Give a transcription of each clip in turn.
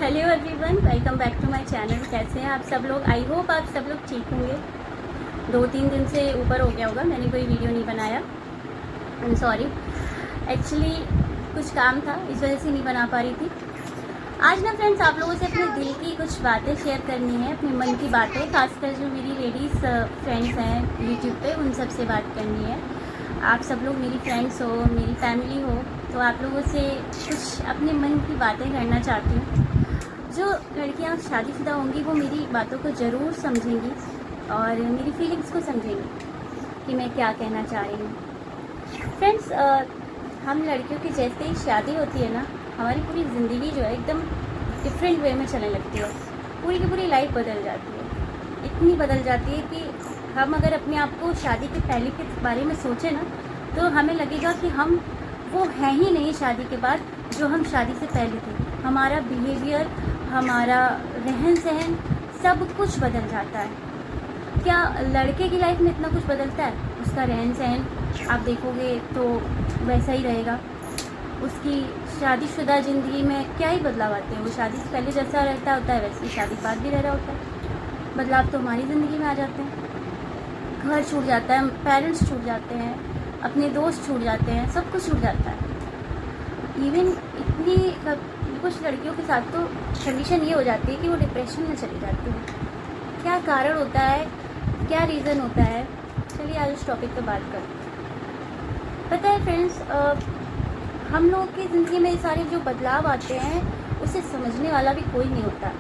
Hello everyone, welcome back to my channel. कैसे हैं आप सब लोग? आई होप आप सब लोग ठीक होंगे। 2-3 दिन से ऊपर हो गया होगा मैंने कोई वीडियो नहीं बनाया। आई एम सॉरी, एक्चुअली कुछ काम था, इस वजह से नहीं बना पा रही थी। आज ना फ्रेंड्स, आप लोगों से अपने दिल की कुछ बातें शेयर करनी है, अपने मन की बातें, खासकर जो मेरी लेडीज़ फ्रेंड्स हैं यूट्यूब पे, उन सब से बात करनी है। आप सब लोग मेरी फ्रेंड्स हो, मेरी फैमिली हो, तो आप लोगों से कुछ अपने मन की बातें करना चाहती हूँ। जो लड़कियाँ शादीशुदा होंगी वो मेरी बातों को ज़रूर समझेंगी और मेरी फीलिंग्स को समझेंगी कि मैं क्या कहना चाह रही हूँ। फ्रेंड्स, हम लड़कियों की जैसे ही शादी होती है ना, हमारी पूरी ज़िंदगी जो है एकदम डिफरेंट वे में चलने लगती है। पूरी की पूरी लाइफ बदल जाती है, इतनी बदल जाती है कि हम अगर अपने आप को शादी के पहले के बारे में सोचें ना, तो हमें लगेगा कि हम वो हैं ही नहीं शादी के बाद जो हम शादी से पहले थे। हमारा बिहेवियर, हमारा रहन सहन, सब कुछ बदल जाता है। क्या लड़के की लाइफ में इतना कुछ बदलता है? उसका रहन सहन आप देखोगे तो वैसा ही रहेगा। उसकी शादीशुदा ज़िंदगी में क्या ही बदलाव आते हैं। वो शादी से पहले जैसा रहता होता है वैसे ही शादी के बाद भी रह रहा होता है। बदलाव तो हमारी ज़िंदगी में आ जाते हैं। घर छूट जाता है, पेरेंट्स छूट जाते हैं, अपने दोस्त छूट जाते हैं, सब कुछ छूट जाता है। इवन इतनी कुछ लड़कियों के साथ तो कंडीशन ये हो जाती है कि वो डिप्रेशन में चली जाती है। क्या कारण होता है, क्या रीज़न होता है? चलिए आज उस टॉपिक पर बात करते हैं। पता है फ्रेंड्स, हम लोगों की ज़िंदगी में सारे जो बदलाव आते हैं उसे समझने वाला भी कोई नहीं होता,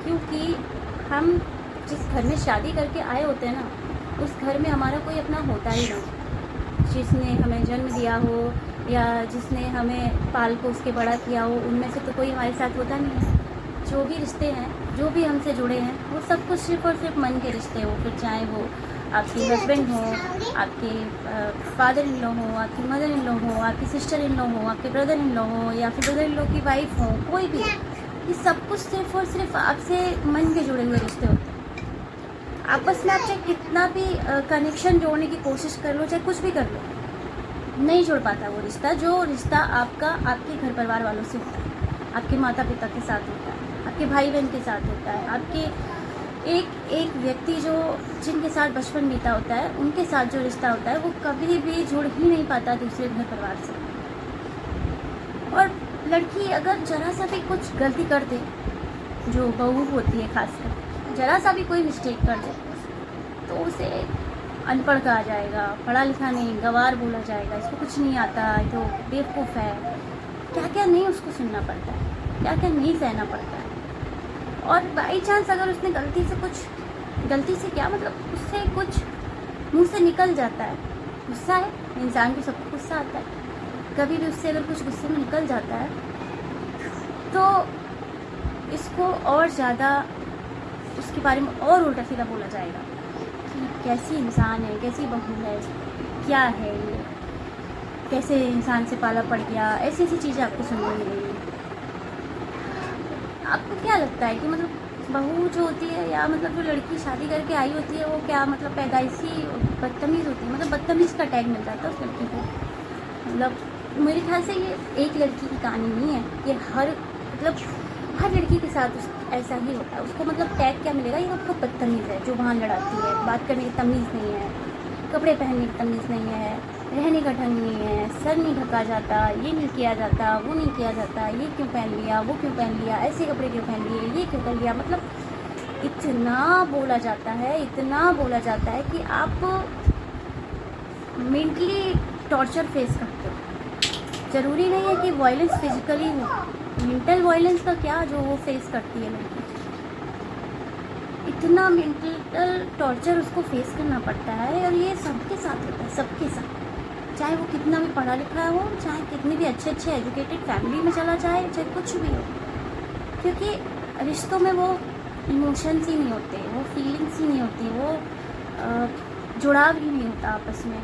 क्योंकि हम जिस घर में शादी करके आए होते हैं ना, उस घर में हमारा कोई अपना होता ही नहीं। जिसने हमें जन्म दिया हो या जिसने हमें पाल पोस के बड़ा किया हो, उनमें से तो कोई हमारे साथ होता नहीं है। जो भी रिश्ते हैं, जो भी हमसे जुड़े हैं, वो सब कुछ सिर्फ और सिर्फ मन के रिश्ते हो। फिर चाहे वो आपके हस्बैंड हो, आपके फादर इन लॉ हो, आपकी मदर इन लॉ हो, आपकी सिस्टर इन लॉ हो, आपके ब्रदर इन लॉ हो, या फिर ब्रदर इन लॉ की वाइफ हो, कोई भी, ये सब कुछ सिर्फ और सिर्फ आपसे मन के जुड़े हुए रिश्ते होते हैं। आपस में आप चाहे कितना भी कनेक्शन जोड़ने की कोशिश कर लो, चाहे कुछ भी कर लो, नहीं जुड़ पाता वो रिश्ता। जो रिश्ता आपका आपके घर परिवार वालों से होता है, आपके माता पिता के साथ होता है, आपके भाई बहन के साथ होता है, आपके एक एक व्यक्ति जो जिनके साथ बचपन बीता होता है, उनके साथ जो रिश्ता होता है, वो कभी भी जुड़ ही नहीं पाता दूसरे घर परिवार से। और लड़की अगर जरा सा भी कुछ गलती कर दे, जो बहू होती है खासकर, जरा सा भी कोई मिस्टेक कर दे तो उसे अनपढ़ कहा जाएगा, पढ़ा लिखा नहीं, गंवार बोला जाएगा, इसको कुछ नहीं आता, तो बेवकूफ़ है। क्या क्या नहीं उसको सुनना पड़ता है, क्या क्या नहीं सहना पड़ता है। और बाई चांस अगर उसने गलती से क्या मतलब उससे कुछ मुंह से निकल जाता है, गुस्सा है, इंसान को सबको गुस्सा आता है, कभी भी उससे अगर कुछ गुस्से में निकल जाता है तो इसको और ज़्यादा उसके बारे में और उल्टा सीधा बोला जाएगा कि कैसी इंसान है, कैसी बहू है, क्या है ये, कैसे इंसान से पाला पड़ गया, ऐसी ऐसी चीज़ें आपको सुनने मिलेंगी। आपको क्या लगता है कि मतलब बहू जो होती है, या मतलब जो लड़की शादी करके आई होती है, वो क्या मतलब पैदाइशी बदतमीज़ होती है? मतलब बदतमीज़ का टैग मिल जाता है उस लड़की को। मतलब मेरे ख्याल से ये एक लड़की की कहानी नहीं है, ये हर लड़की के साथ ऐसा ही होता है। उसको मतलब टैग क्या मिलेगा, ये उसको बदतमीज़ है, जो वहाँ लड़ाती है, बात करने की तमीज़ नहीं है, कपड़े पहनने की तमीज़ नहीं है, रहने का ढंग नहीं है, सर नहीं ढका जाता, ये नहीं किया जाता, वो नहीं किया जाता, ये क्यों पहन लिया, वो क्यों पहन लिया, ऐसे कपड़े क्यों पहन लिए, ये क्यों कर लिया। मतलब इतना बोला जाता है, इतना बोला जाता है कि आप मेंटली टॉर्चर फेस करते हो। ज़रूरी नहीं है कि वायलेंस फिजिकली हो, मेंटल वायलेंस का क्या जो वो फेस करती है लड़की, इतना मेंटल टॉर्चर उसको फेस करना पड़ता है। और ये सबके साथ होता है, सबके साथ, चाहे वो कितना भी पढ़ा लिखा हो, चाहे कितनी भी अच्छे एजुकेटेड फैमिली में चला जाए, चाहे कुछ भी हो, क्योंकि रिश्तों में वो इमोशंस ही नहीं होते, वो फीलिंग्स ही नहीं होती, वो जुड़ाव ही नहीं होता आपस में,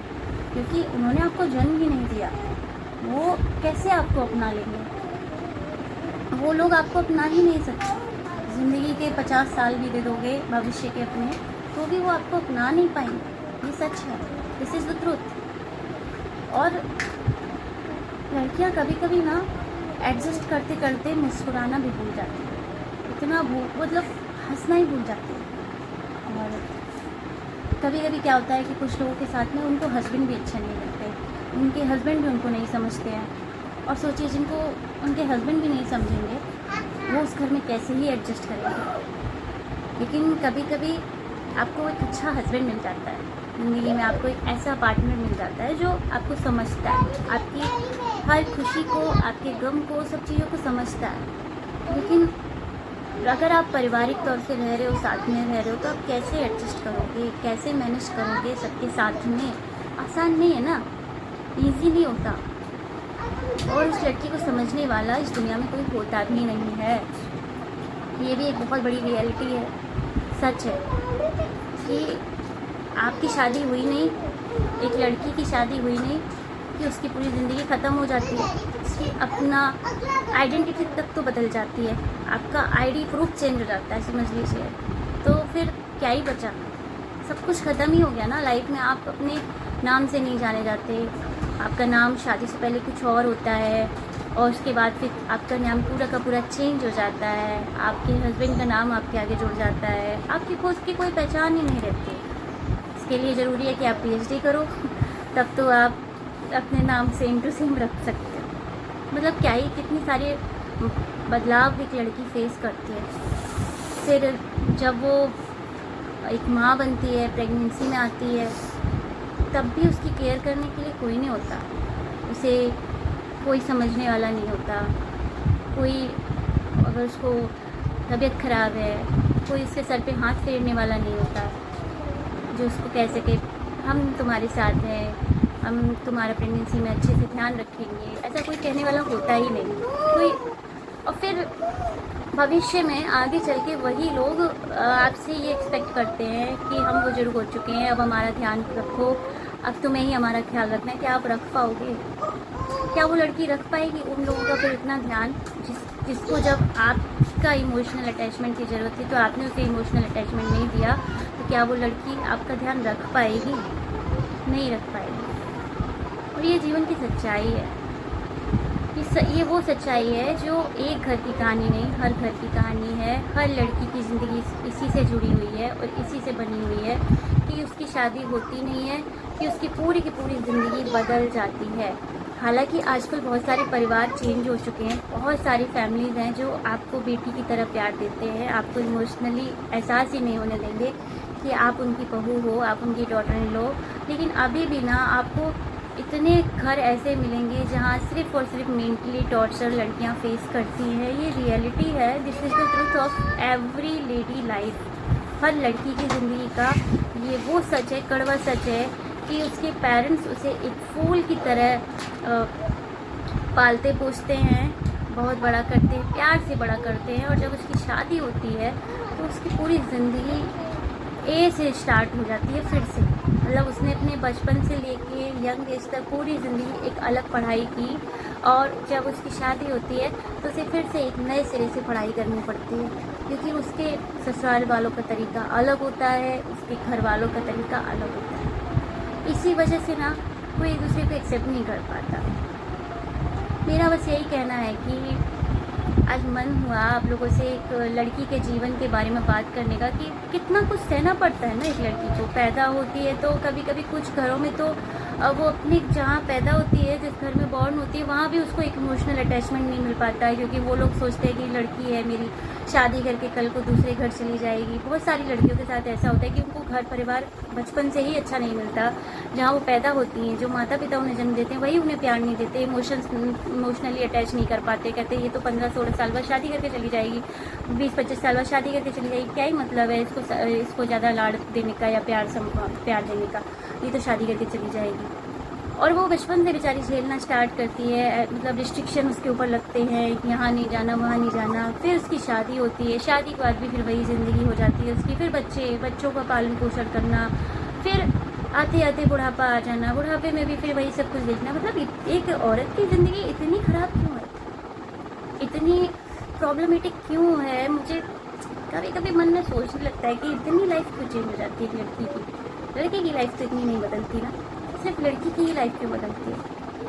क्योंकि उन्होंने आपको जन्म ही नहीं दिया। वो कैसे आपको अपना लेंगे? वो लोग आपको अपना ही नहीं सकते। ज़िंदगी के 50 साल भी दे दोगे भविष्य के अपने, तो भी वो आपको अपना नहीं पाएंगे। ये सच है, दिस इज़ द ट्रूथ। और लड़कियां कभी कभी ना एडजस्ट करते करते मुस्कुराना भी भूल जाती हैं। इतना मतलब हंसना ही भूल जाते हैं। और कभी कभी क्या होता है कि कुछ लोगों के साथ में उनको हस्बैंड भी अच्छे नहीं लगते, उनके हस्बैंड भी उनको नहीं समझते हैं। और सोचिए जिनको उनके हस्बैंड भी नहीं समझेंगे वो उस घर में कैसे ही एडजस्ट करेंगे। लेकिन कभी कभी आपको एक अच्छा हस्बैंड मिल जाता है ज़िंदगी में, आपको एक ऐसा पार्टनर मिल जाता है जो आपको समझता है, आपकी हर खुशी को, आपके गम को, सब चीज़ों को समझता है। लेकिन अगर आप पारिवारिक तौर से रह रहे हो, साथ में रह रहे हो, तो आप कैसे एडजस्ट करोगे, कैसे मैनेज करोगे सबके साथ में? आसान नहीं है ना, ईजी नहीं होता। और उस लड़की को समझने वाला इस दुनिया में कोई होता भी नहीं है। ये भी एक बहुत बड़ी रियलिटी है, सच है कि आपकी शादी हुई नहीं, एक लड़की की शादी हुई नहीं कि उसकी पूरी ज़िंदगी ख़त्म हो जाती है, उसकी अपना आइडेंटिटी तक तो बदल जाती है, आपका आईडी प्रूफ चेंज हो जाता है, समझ लीजिए। तो फिर क्या ही बचा, सब कुछ ख़त्म ही हो गया ना लाइफ में। आप अपने नाम से नहीं जाने जाते, आपका नाम शादी से पहले कुछ और होता है और उसके बाद फिर आपका नाम पूरा का पूरा चेंज हो जाता है, आपके हस्बैंड का नाम आपके आगे जुड़ जाता है, आपकी खुद की कोई पहचान ही नहीं रहती। इसके लिए ज़रूरी है कि आप PhD करो, तब तो आप अपने नाम सेम टू सेम रख सकते हो। मतलब क्या ही कितनी सारे बदलाव एक लड़की फेस करती है। फिर जब वो एक माँ बनती है, प्रेगनेंसी में आती है, तब भी उसकी केयर करने के लिए कोई नहीं होता, उसे कोई समझने वाला नहीं होता, कोई अगर उसको तबीयत ख़राब है कोई उसके सर पे हाथ फेरने वाला नहीं होता जो उसको कह सके हम तुम्हारे साथ हैं, हम तुम्हारा प्रेगनेंसी में अच्छे से ध्यान रखेंगे। ऐसा कोई कहने वाला होता ही नहीं कोई। और फिर भविष्य में आगे चल के वही लोग आपसे ये एक्सपेक्ट करते हैं कि हम बुजुर्ग हो चुके हैं, अब हमारा ध्यान रखो, अब तुम्हें ही हमारा ख्याल रखना है। क्या आप रख पाओगे? क्या वो लड़की रख पाएगी उन लोगों का फिर इतना ध्यान जिसको जब आपका इमोशनल अटैचमेंट की ज़रूरत थी तो आपने उसे इमोशनल अटैचमेंट नहीं दिया, तो क्या वो लड़की आपका ध्यान रख पाएगी? नहीं रख पाएगी। और ये जीवन की सच्चाई है, ये वो सच्चाई है जो एक घर की कहानी नहीं, हर घर की कहानी है। हर लड़की की ज़िंदगी इसी से जुड़ी हुई है और इसी से बनी हुई है कि उसकी शादी होती नहीं है कि उसकी पूरी की पूरी ज़िंदगी बदल जाती है। हालांकि आजकल बहुत सारे परिवार चेंज हो चुके हैं, बहुत सारी फैमिलीज़ हैं जो आपको बेटी की तरह प्यार देते हैं, आपको इमोशनली एहसास ही नहीं होने देंगे कि आप उनकी बहू हो, आप उनकी डॉटर इन लो। लेकिन अभी भी ना आपको इतने घर ऐसे मिलेंगे जहाँ सिर्फ़ और सिर्फ मेंटली टॉर्चर लड़कियाँ फेस करती हैं। ये रियलिटी है, this is the truth of every lady life. हर लड़की की ज़िंदगी का ये वो सच है, कड़वा सच है कि उसके पेरेंट्स उसे एक फूल की तरह पालते पोसते हैं, बहुत बड़ा करते हैं, प्यार से बड़ा करते हैं। और जब उसकी शादी होती है तो उसकी पूरी ज़िंदगी ए से स्टार्ट हो जाती है फिर से। मतलब उसने अपने बचपन से लेके यंग एज तक पूरी ज़िंदगी एक अलग पढ़ाई की और जब उसकी शादी होती है तो उसे फिर से एक नए सिरे से पढ़ाई करनी पड़ती है, क्योंकि उसके ससुराल वालों का तरीका अलग होता है, उसके घर वालों का तरीका अलग होता है। इसी वजह से ना कोई एक दूसरे को एक्सेप्ट नहीं कर पाता। मेरा बस यही कहना है कि आज मन हुआ आप लोगों से एक लड़की के जीवन के बारे में बात करने का कि कितना कुछ सहना पड़ता है ना एक लड़की को। पैदा होती है तो कभी कभी कुछ घरों में तो वो अपने जहाँ पैदा होती है, जिस घर में बॉर्न होती है, वहाँ भी उसको एक इमोशनल अटैचमेंट नहीं मिल पाता है, क्योंकि वो लोग सोचते हैं कि लड़की है मेरी, शादी करके कल को दूसरे घर चली जाएगी। बहुत सारी लड़कियों के साथ ऐसा होता है कि उनको घर परिवार बचपन से ही अच्छा नहीं मिलता। जहाँ वो पैदा होती हैं, जो माता पिता उन्हें जन्म देते हैं वही उन्हें प्यार नहीं देते, इमोशनली अटैच नहीं कर पाते। कहते हैं ये तो 15-16 साल बाद शादी करके चली जाएगी, 20-25 साल बाद शादी करके चली जाएगी, क्या ही मतलब है इसको ज़्यादा लाड़ देने का या प्यार देने का, ये तो शादी करके चली जाएगी। और वो बचपन से बेचारी झेलना स्टार्ट करती है, मतलब रिस्ट्रिक्शन उसके ऊपर लगते हैं, यहाँ नहीं जाना, वहाँ नहीं जाना। फिर उसकी शादी होती है, शादी के बाद भी फिर वही ज़िंदगी हो जाती है उसकी। फिर बच्चों का पालन पोषण करना, फिर आते आते बुढ़ापा आ जाना, बुढ़ापे में भी फिर वही सब कुछ देखना। मतलब एक औरत की ज़िंदगी इतनी ख़राब क्यों है, इतनी प्रॉब्लमेटिक क्यों है? मुझे कभी कभी मन में सोचने लगता है कि इतनी लाइफ क्यों चेंज हो जाती है लड़की की। लड़के की लाइफ तो इतनी नहीं बदलती ना, सिर्फ लड़की की ही लाइफ क्यों बदलती है?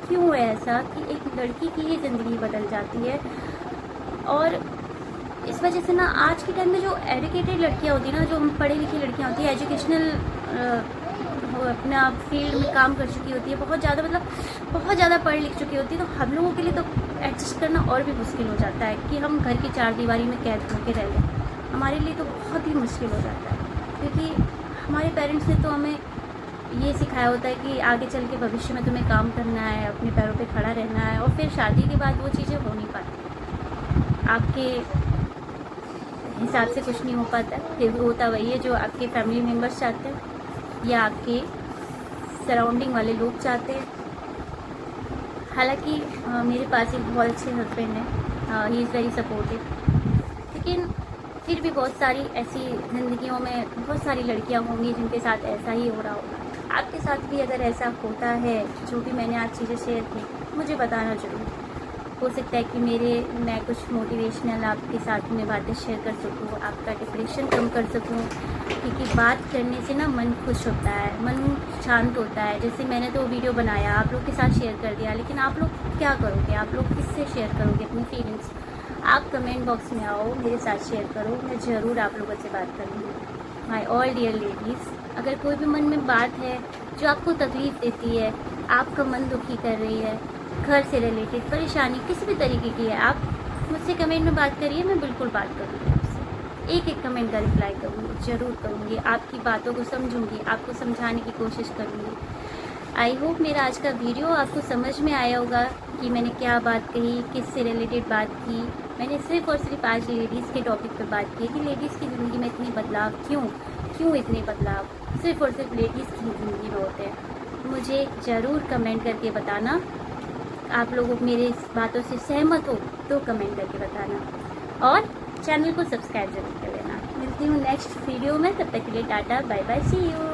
क्यों है ऐसा कि एक लड़की की ही ज़िंदगी बदल जाती है? और इस वजह से ना आज के टाइम में जो एजुकेटेड लड़कियाँ होती हैं ना, जो हम पढ़ी लिखी लड़कियाँ होती हैं, एजुकेशनल अपना फील्ड में काम कर चुकी होती है, बहुत ज़्यादा मतलब बहुत ज़्यादा पढ़ लिख चुकी होती है, तो हम लोगों के लिए तो एडजस्ट करना और भी मुश्किल हो जाता है कि हम घर की चार दीवारी में कैद होकर रह लें। हमारे लिए तो बहुत ही मुश्किल हो जाता है, क्योंकि हमारे पेरेंट्स ने तो हमें ये सिखाया होता है कि आगे चल के भविष्य में तुम्हें काम करना है, अपने पैरों पे खड़ा रहना है, और फिर शादी के बाद वो चीज़ें हो नहीं पाती, आपके हिसाब से कुछ नहीं हो पाता। फिर होता वही है जो आपके फैमिली मेम्बर्स चाहते हैं या आपके सराउंडिंग वाले लोग चाहते हैं। हालांकि मेरे पास एक बहुत अच्छे हस्बैंड हैं, ही इज़ वेरी सपोर्टिव, लेकिन फिर भी बहुत सारी ऐसी ज़िंदगियों में बहुत सारी लड़कियां होंगी जिनके साथ ऐसा ही हो रहा होगा। आपके साथ भी अगर ऐसा होता है, जो भी मैंने आज चीज़ें शेयर की, मुझे बताना ज़रूर। हो सकता है कि मैं कुछ मोटिवेशनल आपके साथ में बातें शेयर कर सकूँ, आपका डिप्रेशन कम कर सकूँ, क्योंकि बात करने से ना मन खुश होता है, मन शांत होता है। जैसे मैंने तो वीडियो बनाया, आप लोग के साथ शेयर कर दिया, लेकिन आप लोग क्या करोगे? आप लोग किससे शेयर करोगे अपनी फीलिंग्स? आप कमेंट बॉक्स में आओ, मेरे साथ शेयर करो, मैं ज़रूर आप लोगों से बात करूँगी। माय ऑल डियर लेडीज़, अगर कोई भी मन में बात है जो आपको तकलीफ़ देती है, आपका मन दुखी कर रही है, घर से रिलेटेड परेशानी किसी भी तरीके की है, आप मुझसे कमेंट में बात करिए, मैं बिल्कुल बात करूँगी आपसे। एक एक कमेंट का रिप्लाई करूँगी, ज़रूर करूँगी, आपकी बातों को समझूँगी, आपको समझाने की कोशिश करूँगी। आई होप मेरा आज का वीडियो आपको समझ में आया होगा कि मैंने क्या बात कही, किससे रिलेटेड बात की। मैंने सिर्फ़ और सिर्फ आज लेडीज़ के टॉपिक पर बात की कि लेडीज़ की ज़िंदगी में इतने बदलाव क्यों इतने बदलाव सिर्फ़ और सिर्फ लेडीज़ की ज़िंदगी में होते हैं। मुझे ज़रूर कमेंट करके बताना, आप लोग मेरे इस बातों से सहमत हो तो कमेंट करके बताना, और चैनल को सब्सक्राइब जरूर कर लेना। मिलती हूँ नेक्स्ट वीडियो में, तब तक के लिए tata bye bye, see you.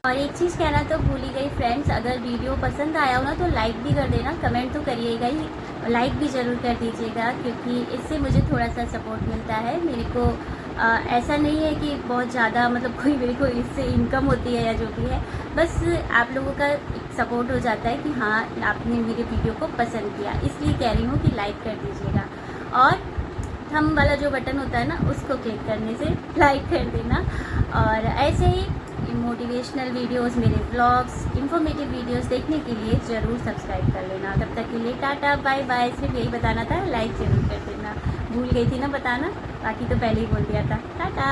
और एक चीज़ कहना तो भूल ही गई फ्रेंड्स, अगर वीडियो पसंद आया हो ना तो लाइक भी कर देना, कमेंट तो करिएगा ही, लाइक भी ज़रूर कर दीजिएगा, क्योंकि इससे मुझे थोड़ा सा सपोर्ट मिलता है। मेरे को ऐसा नहीं है कि बहुत ज़्यादा मतलब कोई मेरे को इससे इनकम होती है या जो भी है, बस आप लोगों का एक सपोर्ट हो जाता है कि हाँ आपने मेरे वीडियो को पसंद किया, इसलिए कह रही हूँ कि लाइक कर दीजिएगा, और थंब वाला जो बटन होता है ना उसको क्लिक करने से लाइक कर देना। और ऐसे ही मोटिवेशनल वीडियोस, मेरे व्लॉग्स, इंफॉर्मेटिव वीडियोस देखने के लिए ज़रूर सब्सक्राइब कर लेना। तब तक के लिए टाटा बाय बाय, सिर्फ यही बताना था, लाइक ज़रूर कर देना। भूल गई थी ना बताना, बाकी तो पहले ही बोल दिया था। टाटा।